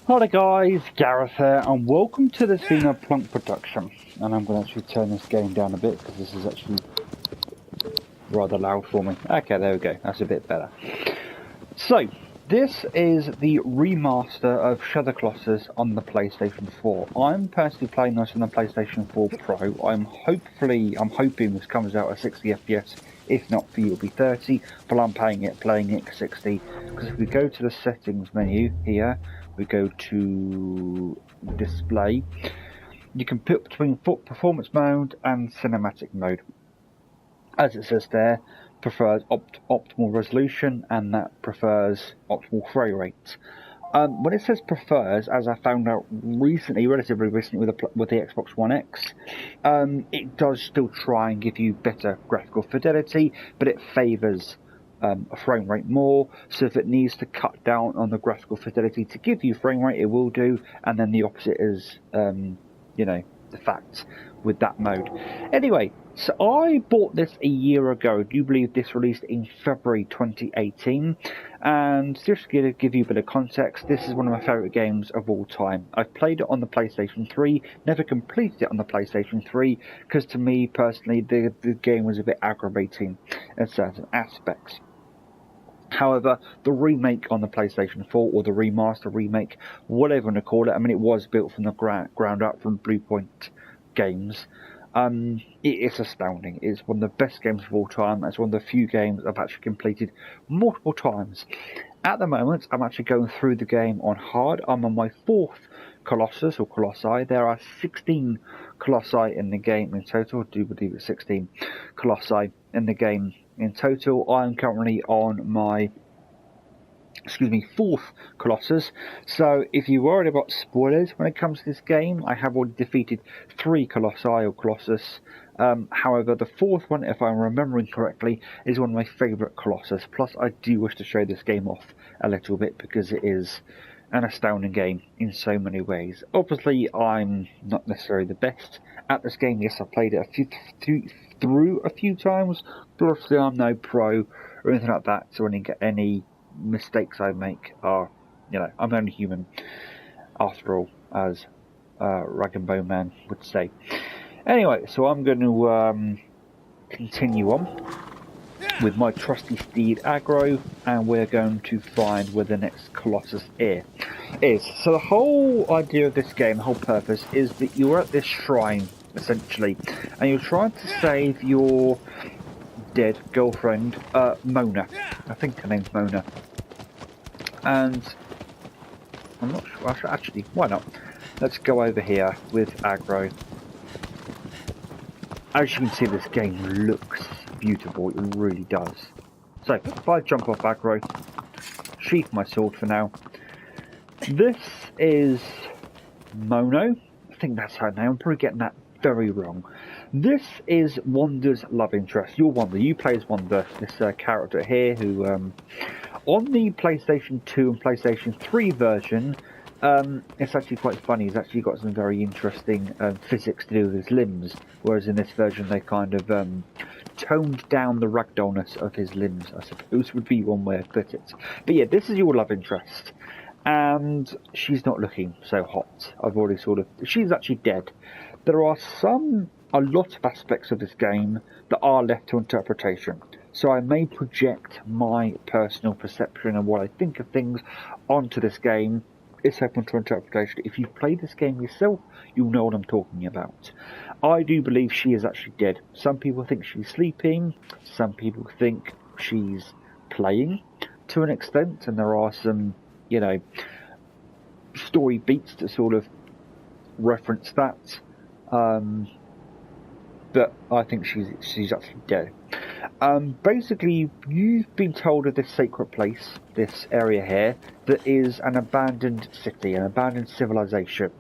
Hi guys, Gareth here, and welcome to this VenoPlonk production. And I'm going to actually turn this game down a bit because this is actually rather loud for me. Okay, there we go, that's a bit better. So, this is the remaster of COLOSSUS on the PlayStation 4. I'm personally playing this on the PlayStation 4 Pro. I'm hoping this comes out at 60 FPS. If not for you, it'll be 30, but I'm playing it at 60. Because if we go to the settings menu here, we go to display, you can put between performance mode and cinematic mode. As it says there, prefers optimal resolution, and that prefers optimal frame rate. When it says prefers, as I found out relatively recently with the Xbox One X, it does still try and give you better graphical fidelity, but it favours a frame rate more. So if it needs to cut down on the graphical fidelity to give you frame rate, it will do, and then the opposite is, the fact with that mode. Anyway, so I bought this a year ago. I do believe this released in February 2018. And just to give you a bit of context, this is one of my favourite games of all time. I've played it on the PlayStation 3, never completed it on the PlayStation 3, because to me personally, the game was a bit aggravating in certain aspects. However, the remake on the PlayStation 4, or the remaster, remake, whatever you want to call it, I mean, it was built from the ground up from Bluepoint Games. It's astounding. It's one of the best games of all time. It's one of the few games I've actually completed multiple times. At the moment, I'm actually going through the game on hard. I'm on my 4th Colossus, or Colossi. There are 16 Colossi in the game in total. I do believe it's 16 Colossi in the game in total. I'm currently on my 4th Colossus. So if you're worried about spoilers when it comes to this game, I have already defeated 3 Colossi or Colossus. However, the 4th one, if I'm remembering correctly, is one of my favourite Colossus. Plus, I do wish to show this game off a little bit because it is an astounding game in so many ways. Obviously, I'm not necessarily the best at this game. Yes, I played it through a few times, but obviously I'm no pro or anything like that, so any mistakes I make are, I'm only human after all, as Rag and Bone Man would say. Anyway, so I'm going to continue on with my trusty steed Aggro, and we're going to find where the next Colossus is. So the whole idea of this game, the whole purpose, is that you're at this shrine, essentially, and you're trying to save your dead girlfriend, Mona. I think her name's Mona. And I'm not sure, actually, why not? Let's go over here with Aggro. As you can see, this game looks beautiful, it really does. So, if I jump off Aggro, sheath my sword for now. This is Mono. I think that's her name, I'm probably getting that very wrong. This is Wanda's love interest. You're Wanda, you play as Wanda, this character here who, on the PlayStation 2 and PlayStation 3 version, it's actually quite funny. He's actually got some very interesting physics to do with his limbs, whereas in this version they kind of toned down the ragdollness of his limbs, I suppose would be one way to put it. But yeah, this is your love interest, and she's not looking so hot. She's actually dead. There are a lot of aspects of this game that are left to interpretation. So I may project my personal perception and what I think of things onto this game. It's open to interpretation. If you've played this game yourself, you'll know what I'm talking about. I do believe she is actually dead. Some people think she's sleeping. Some people think she's playing to an extent. And there are some, story beats that sort of reference that. But I think she's actually dead. Basically, you've been told of this sacred place, this area here, that is an abandoned city, an abandoned civilization.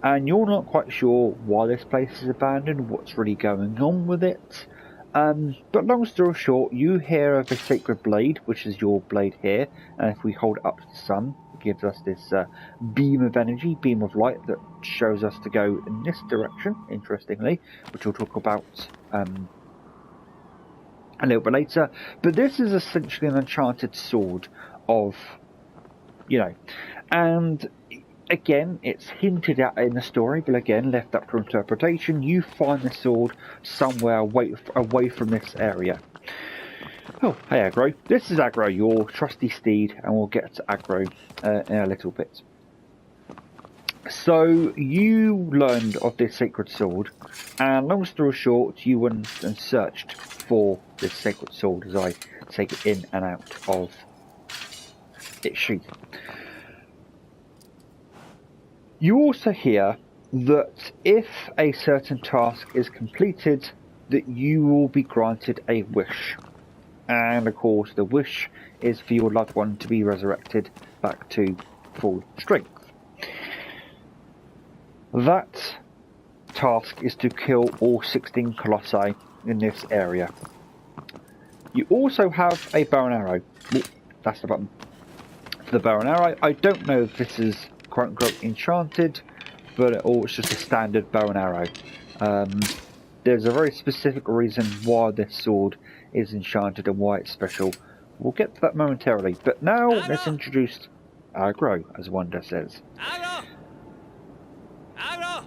And you're not quite sure why this place is abandoned, what's really going on with it. But long story short, you hear of a sacred blade, which is your blade here, and if we hold it up to the sun, it gives us this beam of energy, beam of light, that shows us to go in this direction, interestingly, which we'll talk about a little bit later. But this is essentially an enchanted sword of, and again, it's hinted at in the story, but again, left up to interpretation. You find the sword somewhere away from this area. Oh, hey Aggro. This is Aggro, your trusty steed, and we'll get to Aggro in a little bit. So, you learned of this sacred sword, and long story short, you went and searched for this sacred sword as I take it in and out of its sheath. You also hear that if a certain task is completed, that you will be granted a wish. And of course, the wish is for your loved one to be resurrected back to full strength. That task is to kill all 16 colossi in this area. You also have a bow and arrow. Ooh, that's the button. For the bow and arrow, I don't know if this is quote-unquote enchanted, but it's just a standard bow and arrow. There's a very specific reason why this sword is enchanted and why it's special. We'll get to that momentarily, but now let's introduce Aggro, as Wanda says. Aggro! Aggro!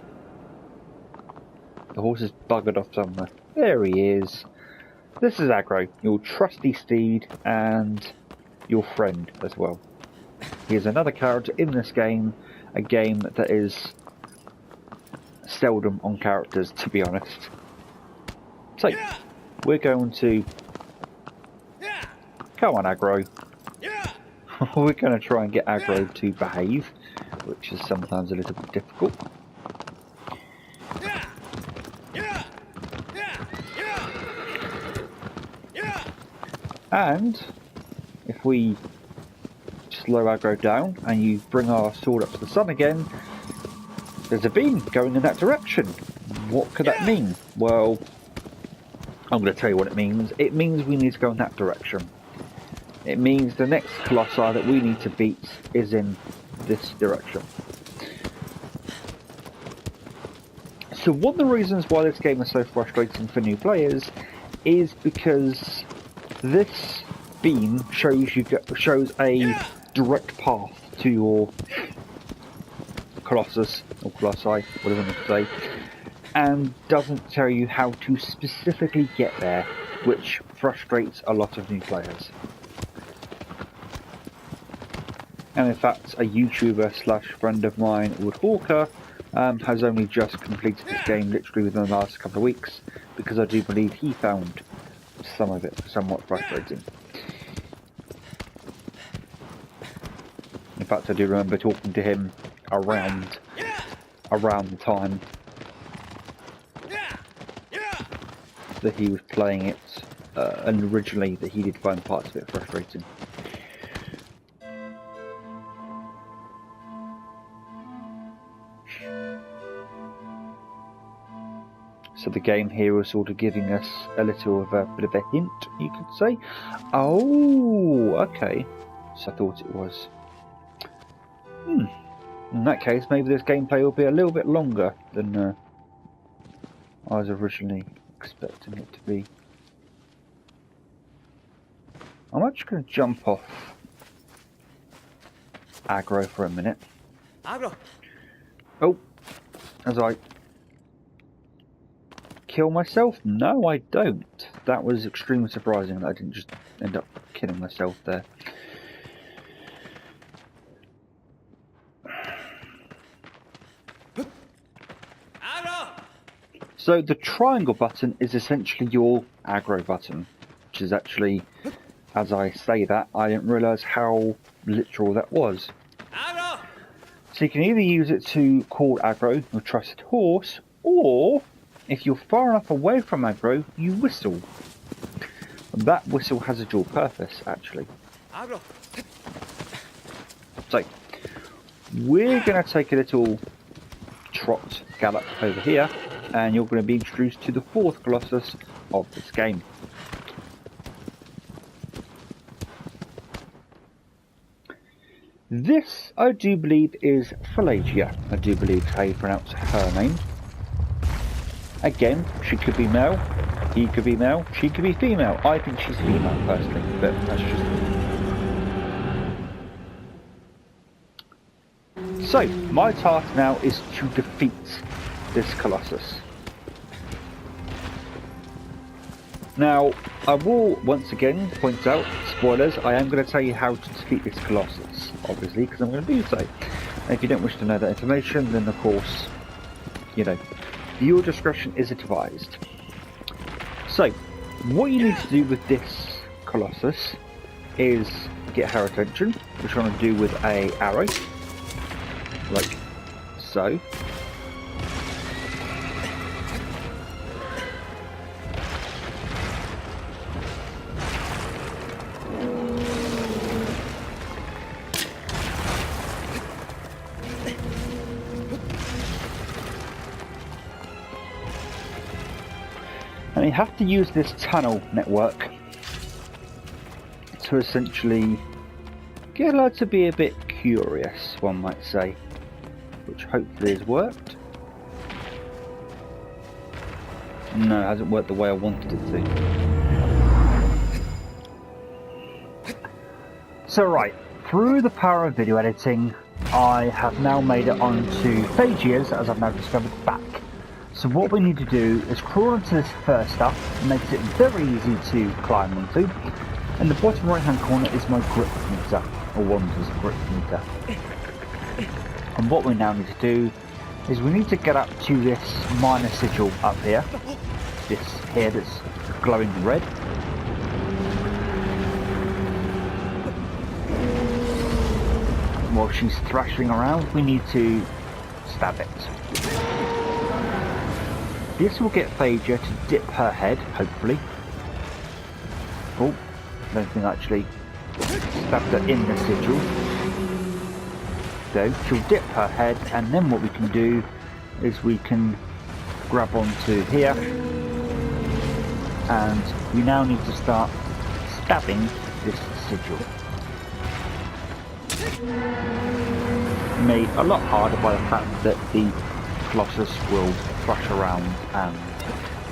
The horse is buggered off somewhere. There he is. This is Aggro, your trusty steed and your friend as well. He is another character in this game, a game that is seldom on characters, to be honest. So, we're going to... Come on, Aggro. We're going to try and get Aggro to behave, which is sometimes a little bit difficult. And if we slow Aggro down and you bring our sword up to the sun again, there's a beam going in that direction. What could that mean? Well, I'm going to tell you what it means. It means we need to go in that direction. It means the next colossi that we need to beat is in this direction. So one of the reasons why this game is so frustrating for new players is because this beam shows a direct path to your colossus or colossi, whatever you want to say, and doesn't tell you how to specifically get there, which frustrates a lot of new players. And in fact, a YouTuber slash friend of mine, Wood Hawker, has only just completed this game literally within the last couple of weeks, because I do believe he found some of it somewhat frustrating. In fact, I do remember talking to him around the time that he was playing it, and originally that he did find parts of it frustrating. So the game here was sort of giving us a little of a bit of a hint, you could say. Oh, okay. So I thought it was. In that case, maybe this gameplay will be a little bit longer than I was originally expecting it to be. I'm actually going to jump off Aggro for a minute. Aggro! Oh, as I kill myself? No, I don't. That was extremely surprising that I didn't just end up killing myself there. So the triangle button is essentially your aggro button, which is actually, as I say that, I didn't realise how literal that was. Aggro! So you can either use it to call aggro, your trusted horse, or if you're far enough away from aggro, you whistle. And that whistle has a dual purpose, actually. Aggro! So we're going to take a little trot gallop over here, and you're going to be introduced to the fourth colossus of this game. This, I do believe, is Pelagia. I do believe how you pronounce her name. Again, she could be male, he could be male, she could be female. I think she's female, personally, but that's just... So, my task now is to defeat this Colossus. Now, I will once again point out, spoilers, I am going to tell you how to defeat this Colossus, obviously, because I'm going to do so. And if you don't wish to know that information, then of course, you know, your discretion is advised. So, what you need to do with this Colossus is get her attention, which I'm going to do with a arrow, like so. And you have to use this tunnel network to essentially get her to be a bit curious, one might say, which hopefully has worked. No, it hasn't worked the way I wanted it to. So right, through the power of video editing, I have now made it onto phages, as I've now discovered, back. So what we need to do is crawl onto this first stuff, makes it very easy to climb onto. In the bottom right hand corner is my grip meter, or Wander's grip meter. And what we now need to do is we need to get up to this minor sigil up here. This here that's glowing red. While she's thrashing around, we need to stab it. This will get Phaedra to dip her head, hopefully. Oh, I don't think I actually stabbed her in the sigil. So she'll dip her head, and then what we can do is we can grab onto here, and we now need to start stabbing this sigil. Made a lot harder by the fact that the Colossus will thrash around and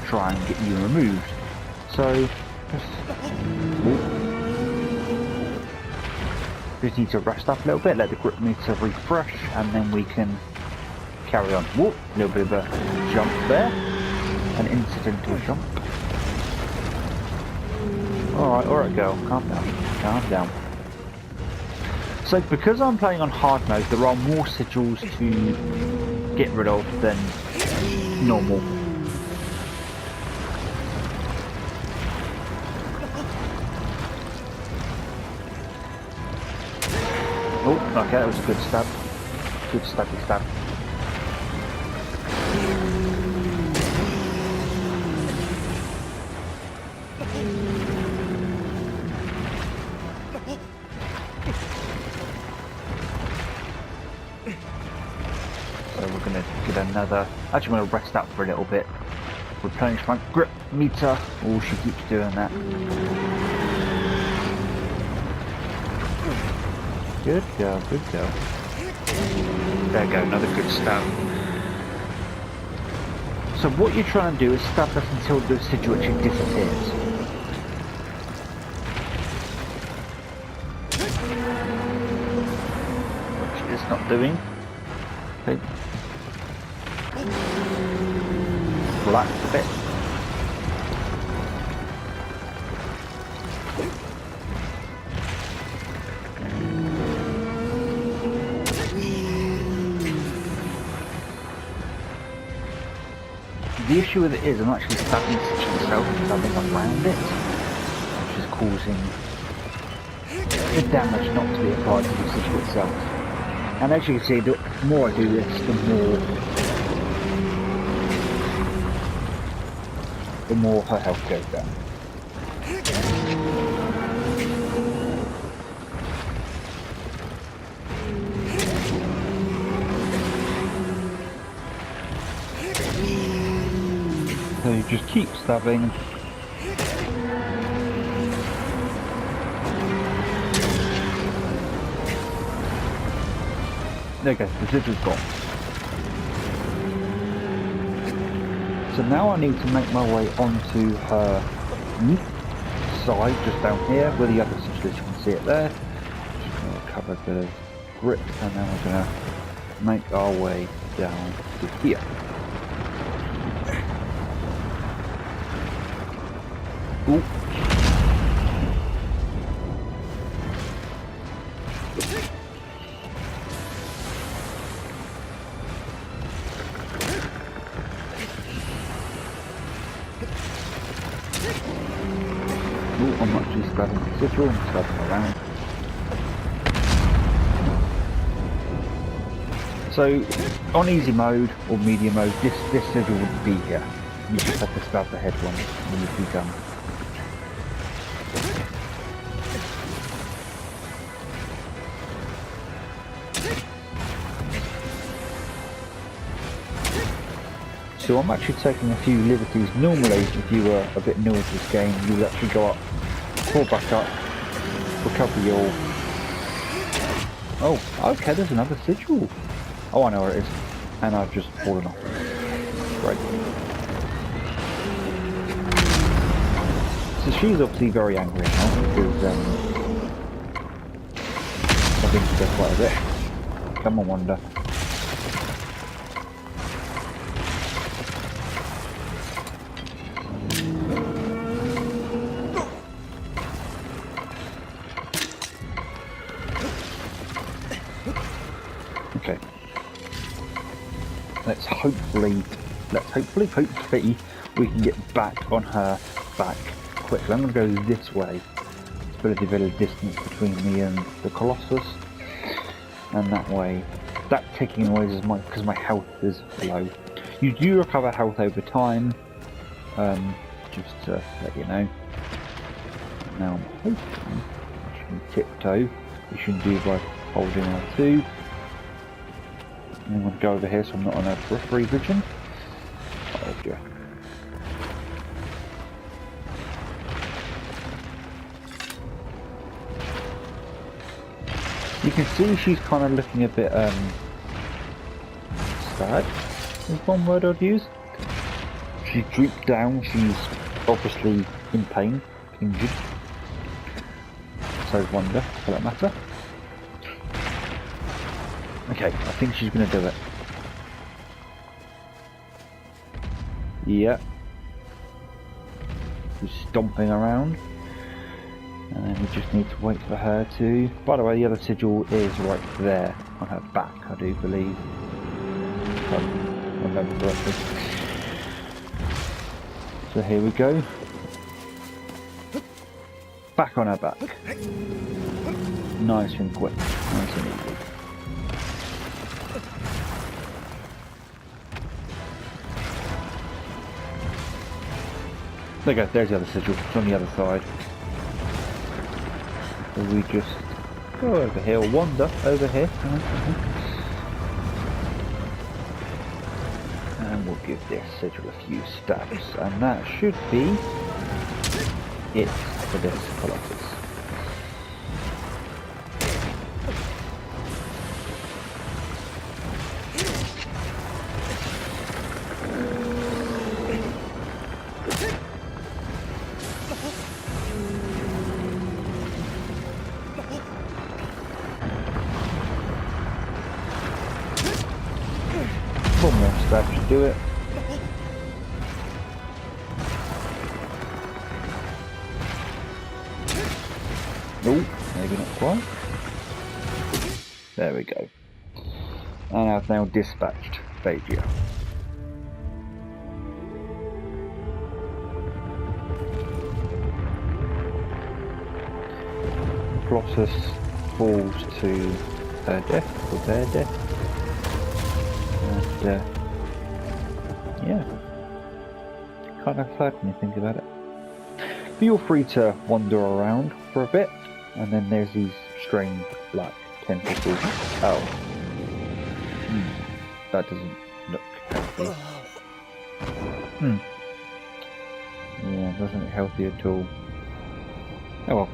try and get you removed. So just need to rest up a little bit, let the grip meter refresh, and then we can carry on. Whoop, a little bit of a jump there, an incidental jump. Alright girl, calm down. So because I'm playing on hard mode, there are more sigils to get rid of than normal. Oh, okay, that was a good stab. Good stabby stab. So we're going to get another... Actually, I'm going to rest up for a little bit. Replenish my grip meter. Oh, she keeps doing that. Good girl, good girl. There you go, another good stab. So what you're trying to do is stab us until the situation disappears. Which it's not doing. Okay. Relax a bit. The issue with it is I'm actually stabbing the stitch itself, stabbing around it, which is causing the damage not to be applied to the stitch itself. And as you can see, the more I do this, the more her health goes down. So you just keep stabbing. There you go, the sigil's gone. So now I need to make my way onto her side, just down here, where the other sigil is. You can see it there. Just going to cover the grip, and then we're going to make our way down to here. Ooh. Ooh, I'm actually stabbing the sigil, I'm stabbing around. So, on easy mode or medium mode, this sigil wouldn't be here. You just have to stab the head one and you'd be done. So I'm actually taking a few liberties. Normally, if you were a bit new to this game, you would actually go up, fall back up, recover your... Oh, okay, there's another sigil. Oh, I know where it is. And I've just fallen off. Great. So she's obviously very angry now, because I think she does quite a bit. Come on, Wanda. Okay. Let's hopefully we can get back on her back quickly. I'm going to go this way. There's a bit of distance between me and the Colossus, and that way, that ticking noise is because my health is low. You do recover health over time, just to let you know. Now I'm hoping I can tiptoe. You should do by holding R2. I'm going to go over here so I'm not on a periphery vision. Oh dear. You can see she's kind of looking a bit sad, is one word I'd use. She's drooped down, she's obviously in pain, injured. So Wanda, for that matter. Okay, I think she's going to do it. Yep. She's stomping around. And then we just need to wait for her to... By the way, the other sigil is right there on her back, I do believe. If I remember correctly. So here we go. Back on her back. Nice and quick. Nice and easy. There you go, there's the other sigil, it's on the other side. So we just go over here, or wander over here. And we'll give this sigil a few stabs, and that should be it for this Colossus. One more stab should do it. Oh, maybe not quite. There we go. And I've now dispatched Phagia. Colossus falls to her death, or their death. And, yeah, kind of sad when you think about it. Feel free to wander around for a bit, and then there's these strange black tentacles. Oh, that doesn't look healthy. Yeah, doesn't look healthy at all. Oh well.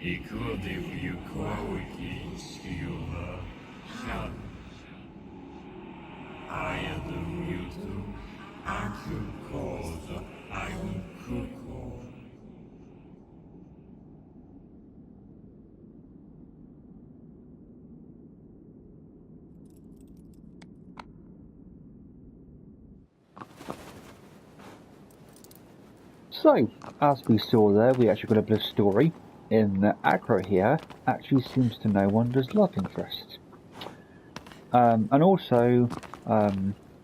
いくらで冬怖い必要なシャン I am the mutant I could cause I will cook all So, as we saw there, we actually got a bit of story in that Agro here actually seems to know Wanda's love interest. And also,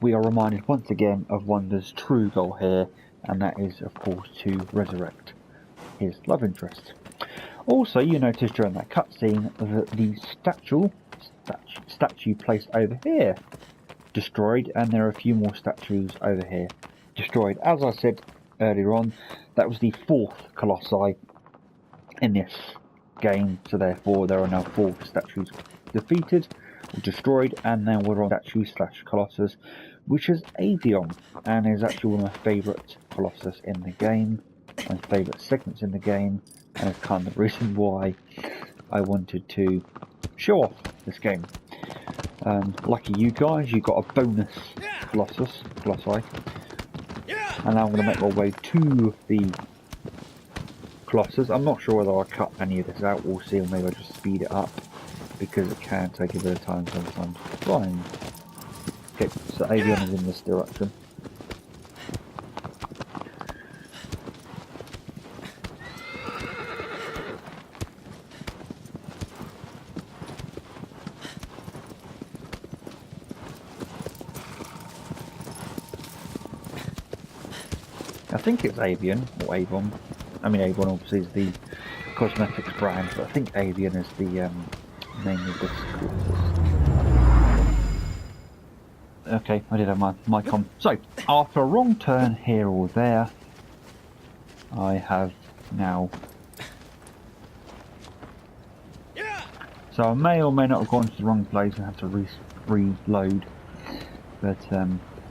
we are reminded once again of Wanda's true goal here, and that is, of course, to resurrect his love interest. Also, you notice during that cutscene that the statue placed over here destroyed, and there are a few more statues over here destroyed. As I said earlier on, that was the 4th colossi in this game, so therefore there are now 4 statues defeated or destroyed, and now we're on statue / colossus, which is Avion, and is actually one of my favourite colossus in the game, my favourite segments in the game, and it's kind of the reason why I wanted to show off this game. Lucky you guys, you got a bonus colossi. And now I'm going to make my way to the Colossus. I'm not sure whether I'll cut any of this out, we'll see, or maybe I'll just speed it up, because it can take a bit of time sometimes. Fine. Okay, so Avion is in this direction. I think it's Avion, or Avon. I mean, Avon obviously is the cosmetics brand, but I think Avion is the name of this Colossus. Okay, I did have my mic on. So, after a wrong turn here or there, I have now... So I may or may not have gone to the wrong place and have to reload, but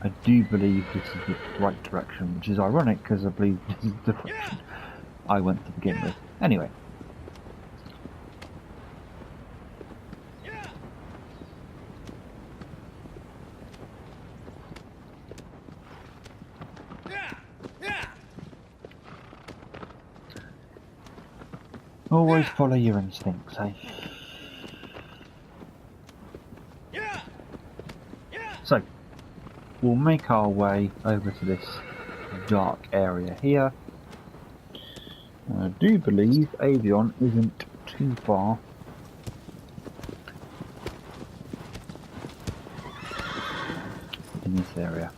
I do believe this is the right direction, which is ironic because I believe this is the direction I went to begin with. Anyway. Always follow your instincts, eh? So, we'll make our way over to this dark area here. I do believe Avion isn't too far. In this area.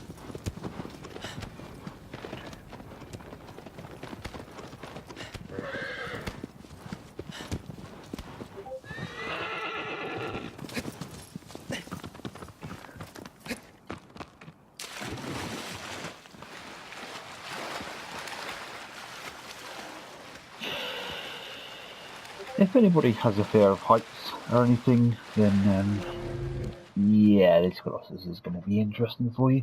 If anybody has a fear of heights or anything, then yeah, this Colossus is going to be interesting for you.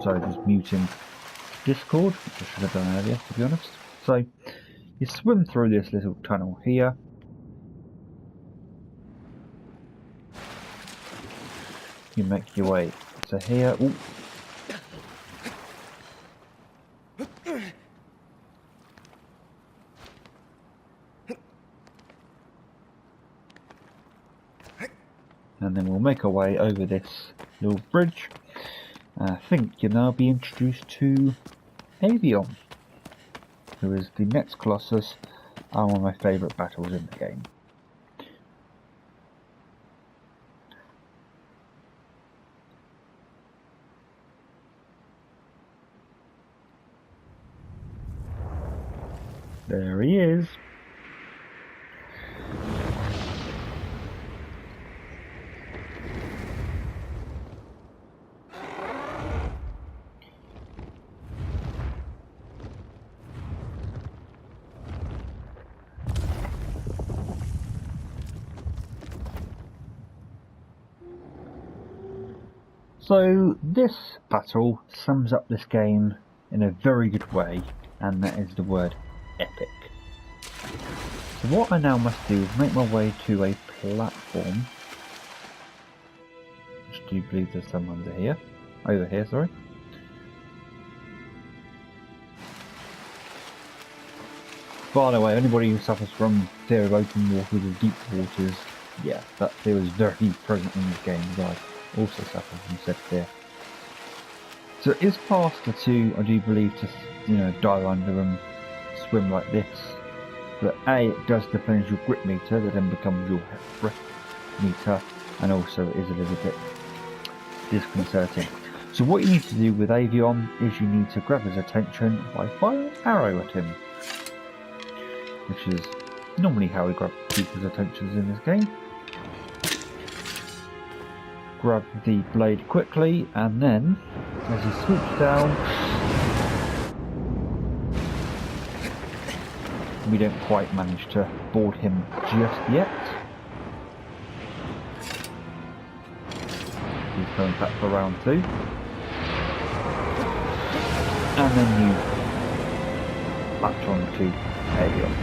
Sorry, just muting Discord, which I should have done earlier, to be honest. So, you swim through this little tunnel here. You make your way to here. Ooh. And then we'll make our way over this little bridge. I think you'll now be introduced to Avion, who is the next Colossus and one of my favourite battles in the game. There he is. So this battle sums up this game in a very good way, and that is the word epic. So what I now must do is make my way to a platform. Which do you believe there's some under here? Over here, sorry. By the way, anybody who suffers from fear of open waters or deep waters, yeah, that fear is very present in this game, as I also suffer from said fear. So it is faster to, I do believe, to dive under and swim like this. But A, it does deplenish your grip meter, that then becomes your breath meter, and also it is a little bit disconcerting. So what you need to do with Avion is you need to grab his attention by firing an arrow at him. Which is normally how we grab people's attentions in this game. Grab the blade quickly, and then, as he swoops down, we don't quite manage to board him just yet. He's coming back for round 2. And then you latch on to Avion.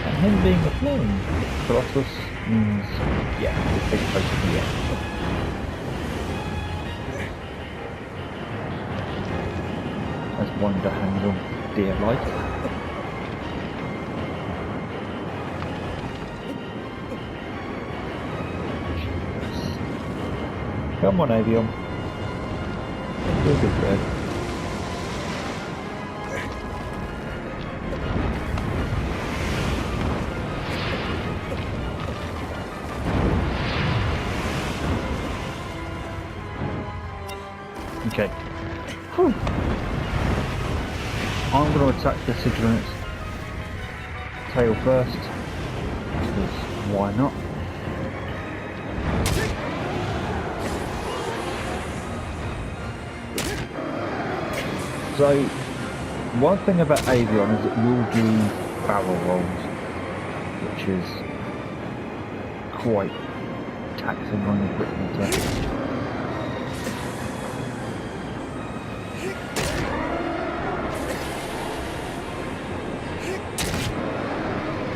And him being a flying colossus means, yeah, we'll take place at the end. As one to handle dear life. Come on, Avion. You're a good bird. Okay. Whew. I'm going to attack the sigil on its tail first, because why not? So, one thing about Avion is it will do barrel rolls, which is quite taxing on the grip meter.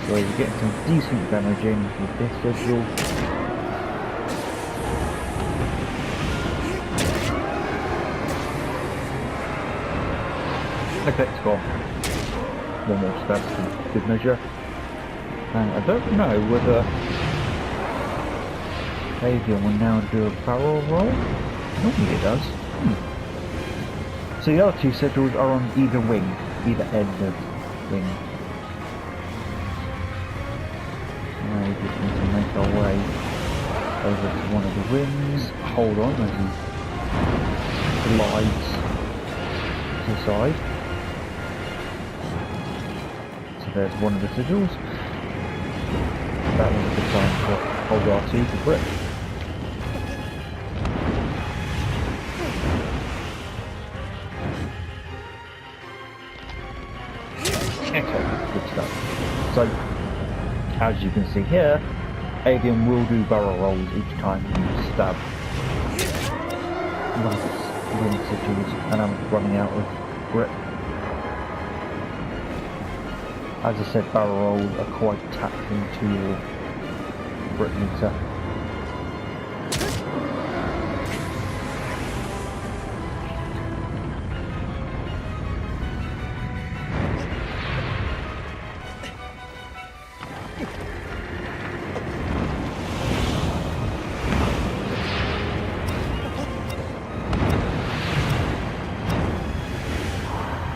So you get some decent damage in with this sigil. Okay, it's gone. One more stab for good measure. And I don't know whether Avion will now do a barrel roll. Normally it does. So the other two sigils are on either wing, either end of wing. Now we just need to make our way over to one of the wings. Hold on as he glides to the side. So there's one of the sigils. That was a good time to hold R2 for grip. Okay, good stuff. So, as you can see here, Avion will do barrel rolls each time you stab one of its wing sigils, and I'm running out of grip. As I said, barrel rolls are quite taxing to your grip meter.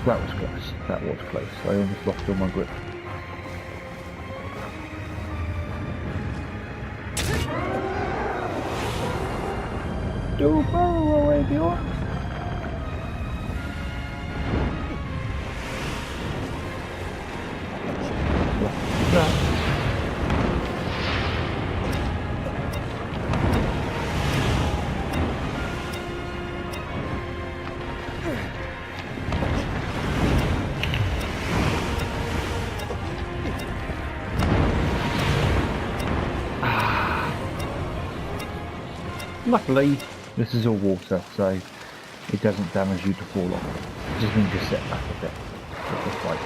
That was close, that was close. I almost lost all my grip. Do a barrel roll, Avion. That. Luckily, this is all water, so it doesn't damage you to fall off. It just means you set back a bit with the fight.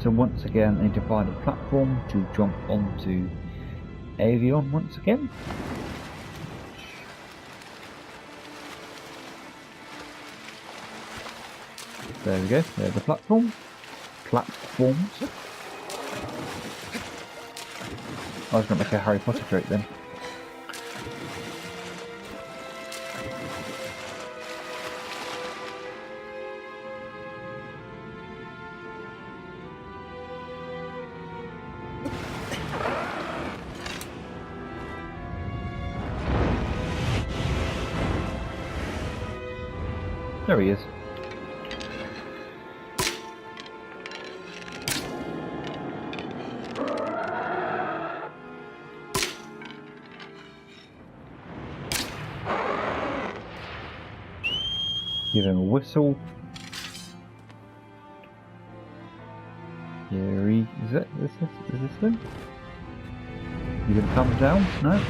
So once again, I need to find a platform to jump onto Avion once again. There we go, there's the platform. Platforms. I was going to make a Harry Potter joke then. There he is. Give him a whistle. Here he is. Is this him? You gonna come down? No.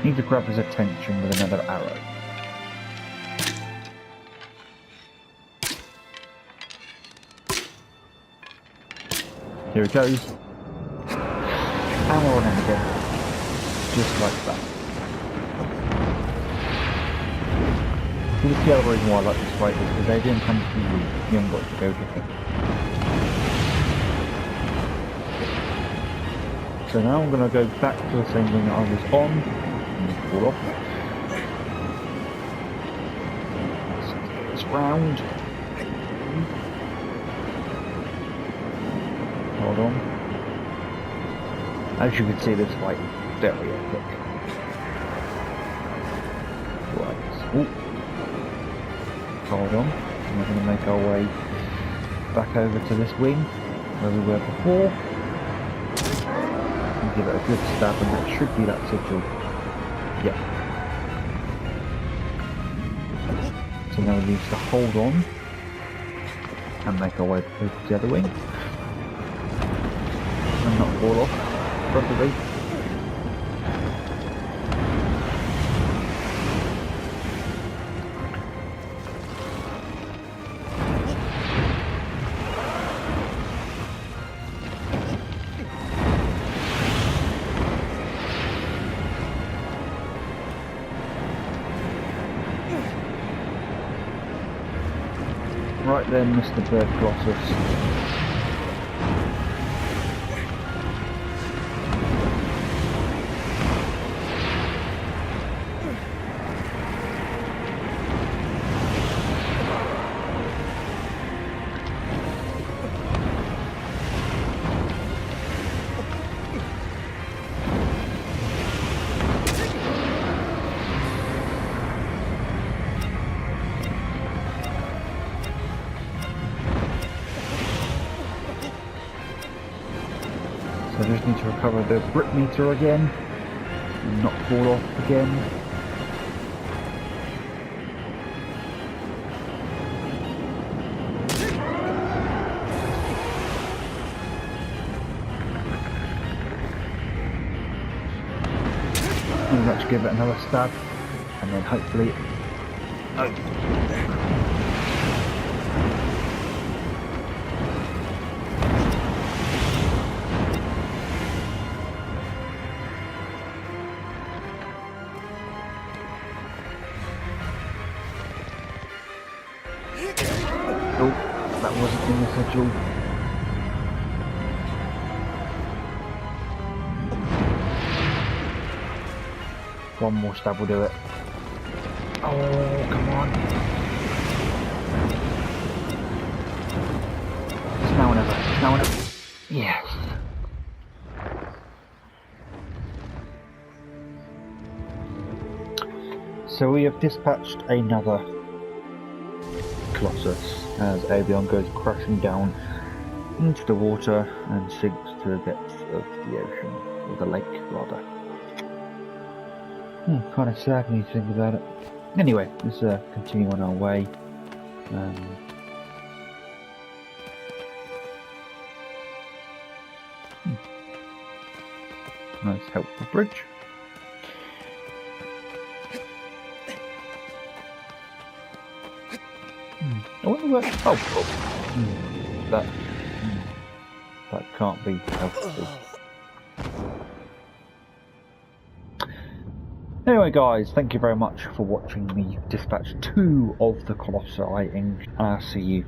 Need to grab his attention with another arrow. Here it goes. Hammer on him again. Just like that. See, that's the other reason why I like this fight is because they didn't come to you. You haven't got to go get them. So now I'm going to go back to the same wing that I was on. And fall off. This round. Hold on. As you can see, this fight is very epic. Right. Ooh. Hold on. We're going to make our way back over to this wing where we were before. And give it a good stab, and that should be that sigil. Yep. So now we need to hold on and make our way to the other wing. And not fall off, probably. Right then, Mr. Bird Colossus. So I just need to recover the brick meter again, and not fall off again. And let's give it another stab, and then hopefully... Oh. Oh, that wasn't in the schedule. One more stab will do it. Oh, come on. It's now or never. It's now or never. Yes. So we have dispatched another Colossus as Avion goes crashing down into the water and sinks to the depths of the ocean, or the lake rather. Kind of sad when you think about it. Anyway, let's continue on our way. Nice helpful bridge. I wonder where. Oh, that can't be helpful. Anyway, guys, thank you very much for watching me dispatch 2 of the Colossi, and I'll see you